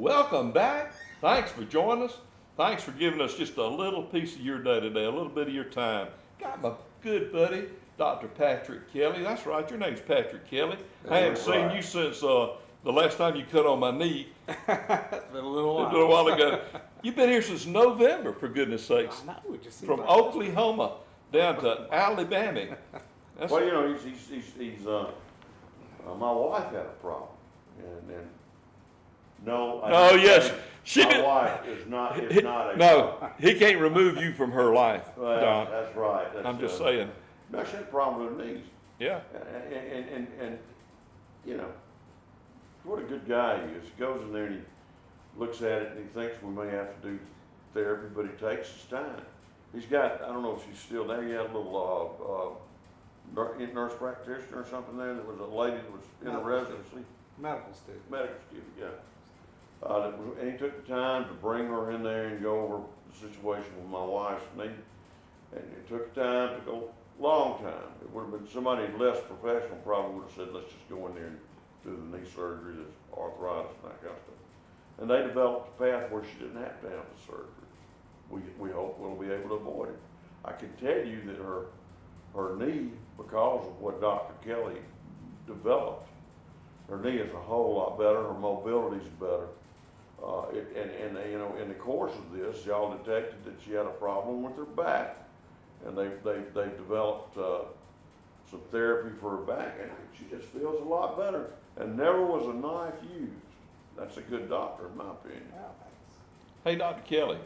Welcome back. Thanks for joining us. Thanks for giving us just a little piece of your day today, a little bit of your time. Got my good buddy, Dr. Patrick Kelly. That's right, your name's Patrick Kelly. I haven't seen you since the last time you cut on my knee. It's been a little while. A little while ago. You've been here since November, for goodness sakes. I know, it just seems From like Oklahoma down to Alabama. That's Well, you know, my wife had a problem, and no. Oh, yes. She My did. wife is not a. No, he can't remove you from her life, Well, Don. that's right. I'm just saying. No, she had a problem with her knees. Yeah. And you know, what a good guy he is. He goes in there and he looks at it and he thinks we may have to do therapy, but he takes his time. He's got, I don't know if she's still there, he had a little nurse practitioner or something there. There was a lady that was in a residency. medical student. Medical student, yeah. And he took the time to bring her in there and go over the situation with my wife's knee. And it took time, took a long time. It would have been somebody less professional probably would have said, let's just go in there and do the knee surgery, there's arthritis and that kind of stuff. And they developed a path where she didn't have to have the surgery. We hope we'll be able to avoid it. I can tell you that her knee, because of what Dr. Kelly developed, her knee is a whole lot better, her mobility's better. You know, in the course of this, y'all detected that she had a problem with her back. And they developed some therapy for her back, and she just feels a lot better. And never was a knife used. That's a good doctor, in my opinion. Yeah, thanks. Hey, Dr. Kelly,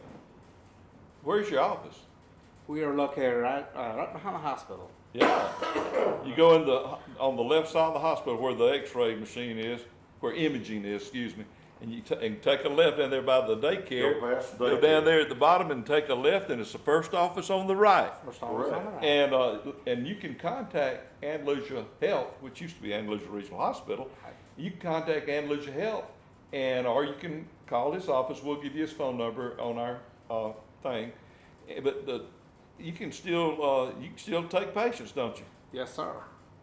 where's your office? We are located right behind the hospital. Yeah. You go on the left side of the hospital where the x-ray machine is, where imaging is, excuse me, and you and take a left down there by the daycare. Go past the Go daycare. down there at the bottom and take a left, and it's the first office on the right. First office on the right. And you can contact Andalusia Health, which used to be Andalusia Regional Hospital. You can contact Andalusia Health, or you can call this office. We'll give you his phone number on our thing. But you can still take patients, don't you? Yes, sir.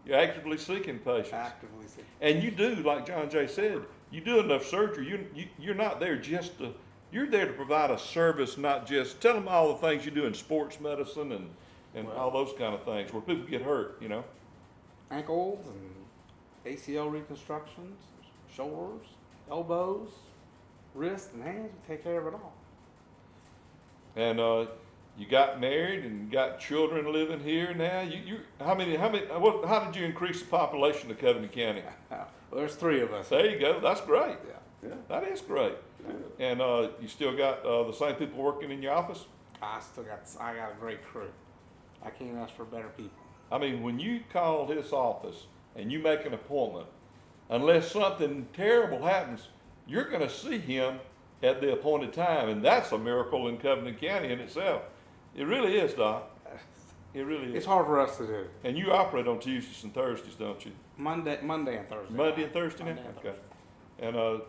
You're actively seeking patients. Actively seeking. And you do, like John Jay said, you do enough surgery. You're not there just to. You're there to provide a service, not just tell them all the things you do in sports medicine and all those kind of things where people get hurt. You know. Ankles and ACL reconstructions, shoulders, elbows, wrists, and hands. We take care of it all. And you got married and got children living here now. How did you increase the population of Covenant County? Well, there's 3 of us. There you go. That's great. Yeah. That is great. And you still got the same people working in your office? I got a great crew. I can't ask for better people. I mean, when you call his office and you make an appointment, unless something terrible happens, you're going to see him at the appointed time, and that's a miracle in Covenant County in itself. It really is, Doc. It really is. It's hard for us to do. And you operate on Tuesdays and Thursdays, don't you? Monday and Thursday. Monday and Thursday now? Monday and Okay. Thursday.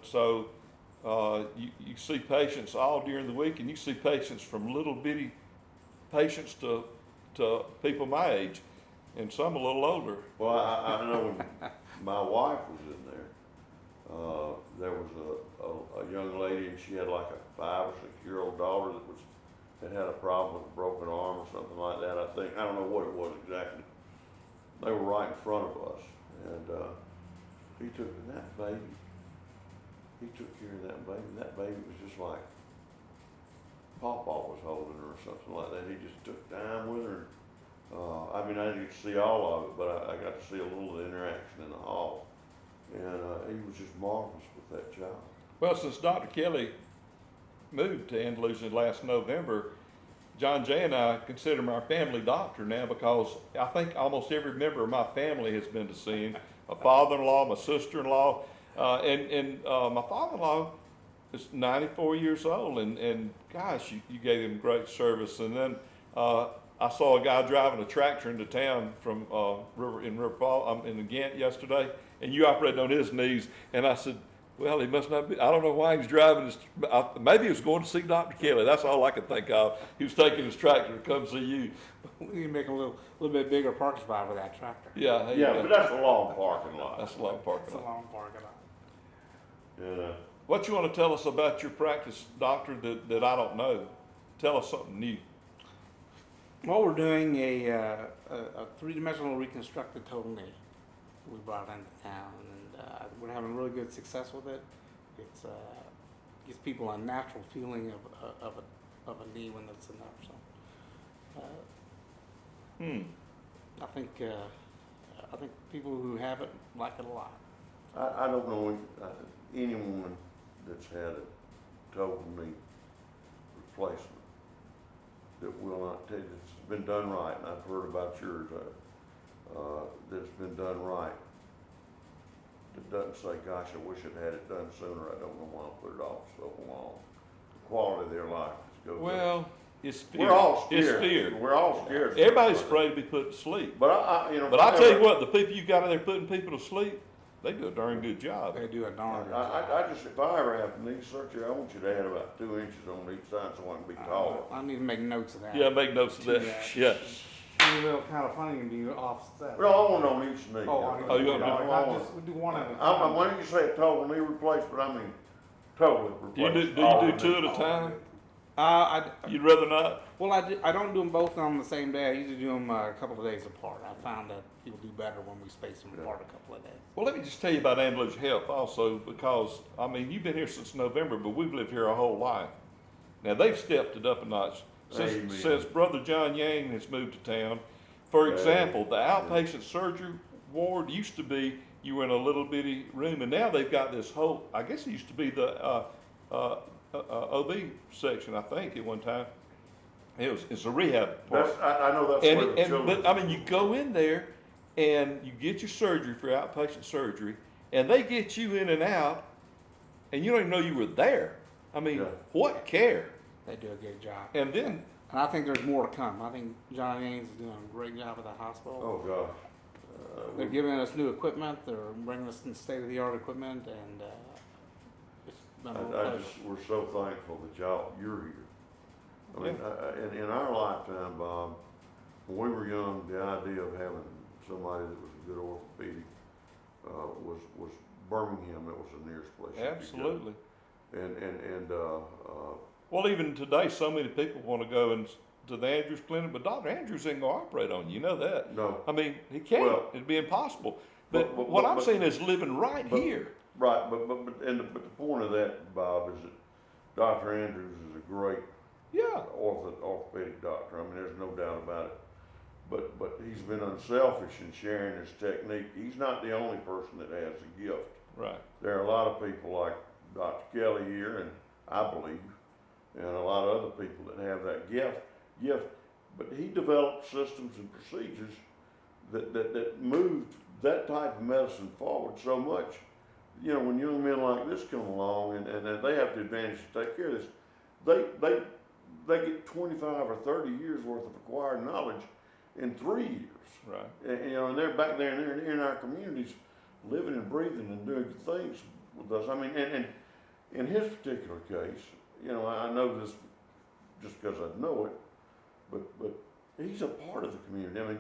And you see patients all during the week, and you see patients from little bitty patients to people my age, and some a little older. Well, I know when my wife was in there, there was a young lady, and she had like a 5 or 6 year old daughter that had a problem with a broken arm or something like that. I don't know what it was exactly. They were right in front of us, and he took that baby. He took care of that baby. And that baby was just like Pawpaw was holding her or something like that. He just took time with her. I mean, I didn't get to see all of it, but I got to see a little of the interaction in the hall. And he was just marvelous with that child. Well, since Dr. Kelly moved to Andalusia last November, John Jay and I consider him our family doctor now, because I think almost every member of my family has been to see him. My father-in-law, my sister-in-law, and my father-in-law is 94 years old, and gosh, you gave him great service. And then I saw a guy driving a tractor into town from River Falls, in Ghent yesterday, and you operated on his knees, and I said, well, he must not be. I don't know why he's driving his. Maybe he was going to see Dr. Kelly. That's all I could think of. He was taking his tractor to come see you. We need to make a little bit bigger parking spot for that tractor. Yeah. Yeah, but that's a long parking lot. That's a long parking It's a lot. long parking lot. Yeah. What you want to tell us about your practice, doctor, that I don't know? Tell us something new. Well, we're doing a three-dimensional reconstructed total knee. We brought into town, and we're having really good success with it. It's gives people a natural feeling of a knee when it's in there. So, I think people who have it like it a lot. I don't know anyone that's had a total knee replacement that will not tell you it's been done right, and I've heard about yours, that it's been done right. That doesn't say, gosh, I wish I'd had it done sooner, I don't know why I put it off so long. The quality of their life just goes up. Well, it's fear. We're all scared. It's fear. We're all scared. Everybody's afraid to be put to sleep. But I But I tell you what, the people you got in there putting people to sleep, they do a darn good job. They do a darn good job. I just, if I ever have knee surgery, I want you to add about 2 inches on each side so I can be taller. I need to make notes of that. Yeah, make notes of that. Yeah. It's a little kind of funny to be offset. Well, I want on each knee. Oh, you want we do one at a time. Why don't you say a total knee replacement? I mean, totally Do you replacement. do two at a time? You'd rather not? Well, I don't do them both on the same day. I usually do them a couple of days apart. I found that people do better when we space them apart a couple of days. Well, let me just tell you about Andalusia Health also, because, I mean, you've been here since November, but we've lived here our whole life. Now, they've stepped it up a notch since Brother John Yang has moved to town. For example, the outpatient surgery ward used to be, you were in a little bitty room, and now they've got this whole, I guess it used to be the OB section, I think, at one time. It's a rehab part. I know that's where the children. But I mean, you go in there and you get your surgery for outpatient surgery, and they get you in and out, and you don't even know you were there. I mean, what care? They do a good job. And then, And I think there's more to come. I think John Haynes is doing a great job at that hospital. Oh, gosh. They're giving us new equipment. They're bringing us some state-of-the-art equipment, and it's been a real pleasure. We're so thankful that you're here. I mean, in our lifetime, Bob, when we were young, the idea of having somebody that was a good orthopedic was Birmingham. It was the nearest place. absolutely. And Well, even today, so many people want to go to the Andrews Clinic, but Dr. Andrews ain't going to operate on you. You know that. No. I mean, he can't. Well, It'd be impossible. But what I'm saying is living right here. Right, but the point of that, Bob, is that Dr. Andrews is a great orthopedic doctor. I mean, there's no doubt about it. But he's been unselfish in sharing his technique. He's not the only person that has a gift. Right. There are a lot of people like Dr. Kelly here, and I believe, and a lot of other people that have that gift. But he developed systems and procedures that moved that type of medicine forward so much. You know, when young men like this come along and they have the advantage to take care of this, they get 25 or 30 years worth of acquired knowledge in 3 years. Right. And, you know, and they're back there and they're in our communities living and breathing and doing good things with us. I mean, and in his particular case, you know, I know this just because I know it, but he's a part of the community. I mean,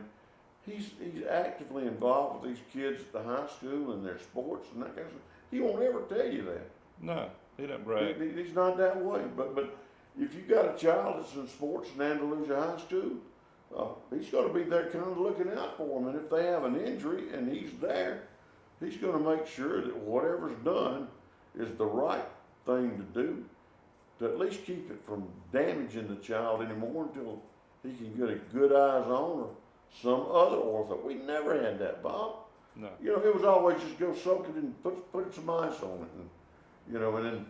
he's actively involved with these kids at the high school and their sports and that kind of stuff. He won't ever tell you that. No, he doesn't brag. He's not that way. But if you got a child that's in sports in Andalusia High School, he's going to be there kind of looking out for them. And if they have an injury and he's there, he's going to make sure that whatever's done is the right thing to do to at least keep it from damaging the child anymore until he can get a good eyes on or some other ortho. We never had that, Bob. No. You know, it was always just go soak it and put some ice on it, and you know, and then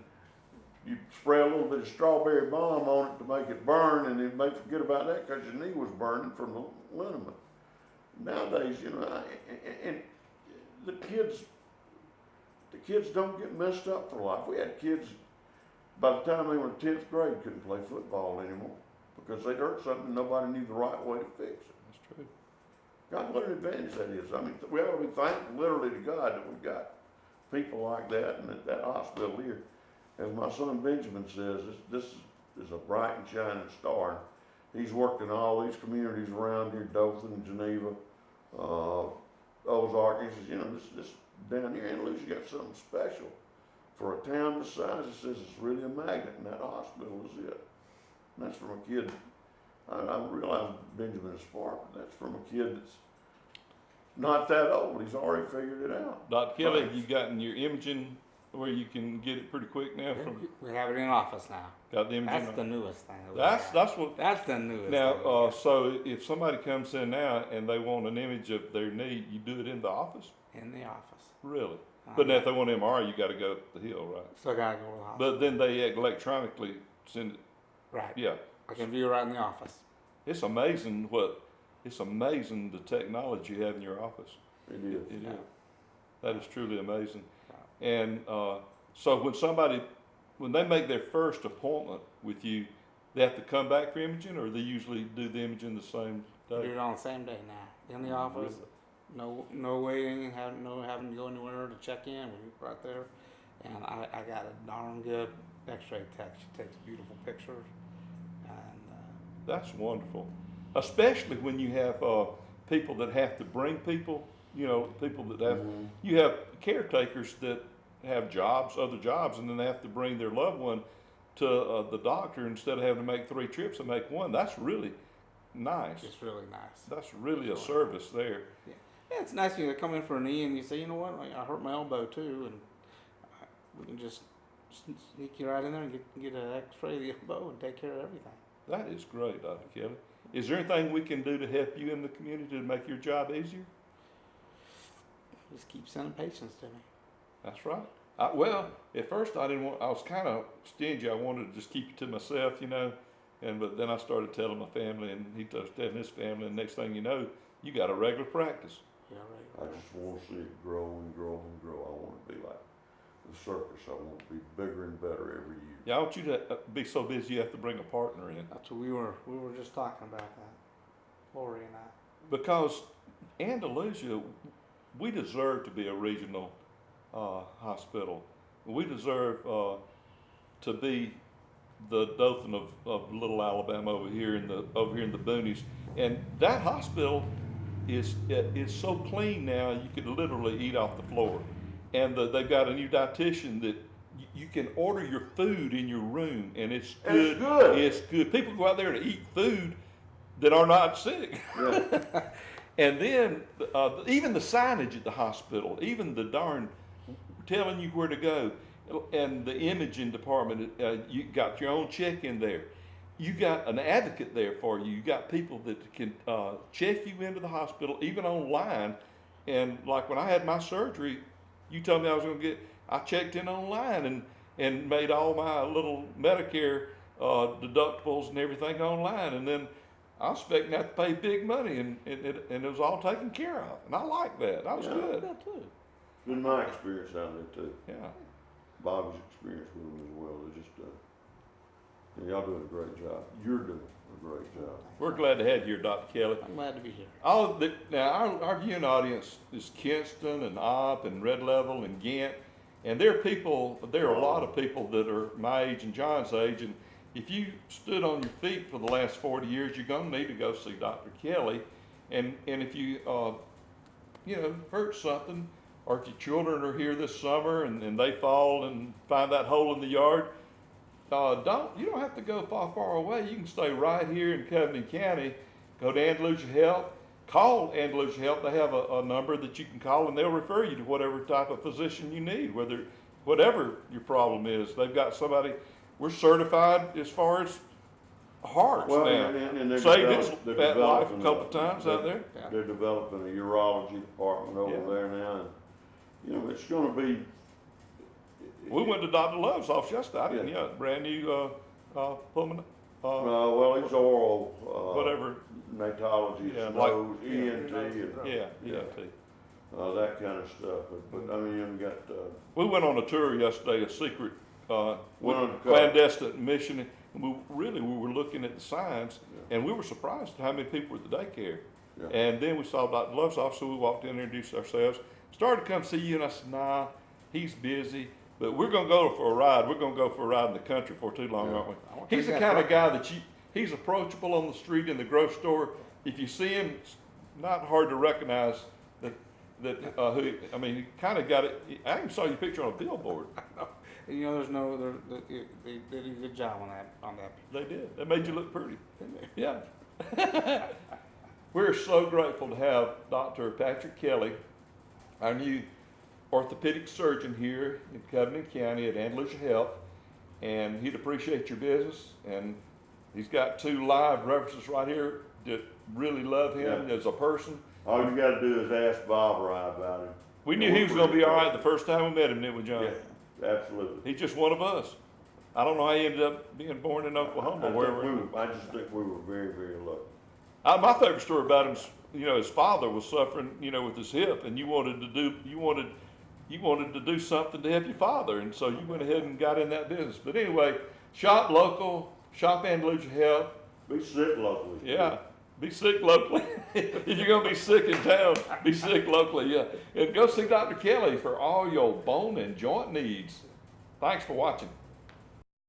you spray a little bit of strawberry balm on it to make it burn, and then make forget about that because your knee was burning from the liniment. Nowadays, you know, and the kids don't get messed up for life. We had kids by the time they were in 10th grade couldn't play football anymore because they'd hurt something and nobody knew the right way to fix it. That's true. God, what an advantage that is. I mean, we ought to be thankful literally to God that we've got people like that and that hospital here. As my son Benjamin says, this is a bright and shining star. He's worked in all these communities around here, Dothan, Geneva, Ozark. He says, you know, this down here in Andalusia got something special. for a town this size, it says it's really a magnet, and that hospital is it. And that's from a kid. I realize Benjamin is smart, but that's from a kid that's not that old. He's already figured it out. Dr. Kelly, Right. you gotten your imaging where you can get it pretty quick now from, We have it in office now. got the imaging? That's the newest thing. that we That's, have. that's what, That's the newest. now, thing we have. so if somebody comes in now and they want an image of their knee, you do it in the office? In the office. Really? But now if they want MRI, you gotta go up the hill, right? So I gotta go to the hospital. But then they electronically send it, Right. yeah. I can view it right in the office. It's amazing the technology you have in your office. It is. It Yeah. is. That is truly amazing. Yeah. And so when they make their first appointment with you, they have to come back for imaging, or they usually do the imaging the same Do day? it on the same day now. In the office. No waiting, having to go anywhere to check in. We right there. And I got a darn good X-ray tech. She takes beautiful pictures. And That's wonderful, especially when you have people that have to bring people. You know, people that have you have caretakers that have jobs, other jobs, and then they have to bring their loved one to the doctor instead of having to make 3 trips and make 1. That's really nice. it's really nice. That's really a service there. Yeah, it's nice you come in for a knee and you say, you know what, I hurt my elbow too, and we can just sneak you right in there and get an X-ray of the elbow and take care of everything. That is great, Dr. Kelly. Is there anything we can do to help you in the community to make your job easier? Just keep sending patients to me. That's right. Well, at first I was kind of stingy. I wanted to just keep it to myself, you know. But then I started telling my family, and he was telling his family, and next thing you know, you got a regular practice. Yeah, I right. just want to see it grow and grow and grow. I want to be like the circus. I want to be bigger and better every year. Yeah, I want you to be so busy you have to bring a partner in. That's what we were just talking about that, Lori and I. Because Andalusia, we deserve to be a regional hospital. We deserve to be the Dothan of Little Alabama over here in the boonies. And that hospital is so clean now you could literally eat off the floor. And they've got a new dietitian that you can order your food in your room, and it's good. It's good. It's good. People go out there to eat food that are not sick. Yeah. And then even the signage at the hospital, even the darn telling you where to go, and the imaging department, you got your own check in there. You got an advocate there for you. You got people that can check you into the hospital, even online. And like when I had my surgery, you told me I checked in online and made all my little Medicare deductibles and everything online. And then I was expecting to have to pay big money, and it was all taken care of. And I like that. That was Yeah. good. That too. It's been my experience out there too. Yeah. Bobby's experience with them as well. They just, y'all doing a great job. You're doing a great job. We're glad to have you here, Dr. Kelly. I'm glad to be here. Now, our viewing audience is Kinston and Opp and Red Level and Ghent. And there are a lot of people that are my age and John's age. And if you stood on your feet for the last 40 years, you're going to need to go see Dr. Kelly. And if you, hurt something, or if your children are here this summer and they fall and find that hole in the yard, you don't have to go far away. You can stay right here in Covington County. Go to Andalusia Health. Call Andalusia Health. They have a number that you can call, and they'll refer you to whatever type of physician you need, whatever your problem is. They've got somebody. We're certified as far as hearts Well, now. and they're Saved his they're fat life a developing couple times out there. Yeah. They're developing a urology department over Yeah. there now, and it's going to be. We went to Dr. Love's office yesterday. Yeah. Brand new pulmonary. Well, he's oral. Whatever. Natology, Yeah, nose, ENT, and Yeah. that kind of stuff. But I mean, you got. We went on a tour yesterday, a secret Went on the clandestine mission, and we were looking at the signs, and we were surprised at how many people were at the daycare. Yeah. And then we saw Dr. Love's office, so we walked in there, introduced ourselves, started to come see you, and I said, nah, he's busy, but we're going to go for a ride. We're going to go for a ride in the country for too long, Yeah. aren't I we? want to He's the take kind that of guy that he's approachable on the street, in the grocery store. If you see him, it's not hard to recognize he kind of got it. I even saw your picture on a billboard. You know, there's no, they did a good job on that. They did. They made you look pretty. Yeah. We're so grateful to have Dr. Patrick Kelly, our new orthopedic surgeon here in Covington County at Andalusia Health, and he'd appreciate your business. And he's got 2 live references right here that really love him as a person. All you gotta do is ask Barbara about him. We knew he was going to be all right the first time we met him, didn't we, John? Yeah, absolutely. He's just one of us. I don't know how he ended up being born in Oklahoma. I just think we were very, very lucky. My favorite story about him is, you know, his father was suffering, you know, with his hip, and you wanted to do something to help your father, and so you went ahead and got in that business. But anyway, shop local, shop Andalusia Health. Be sick locally. Yeah, be sick locally. If you're gonna be sick in town, be sick locally. Yeah, and go see Dr. Kelly for all your bone and joint needs. Thanks for watching.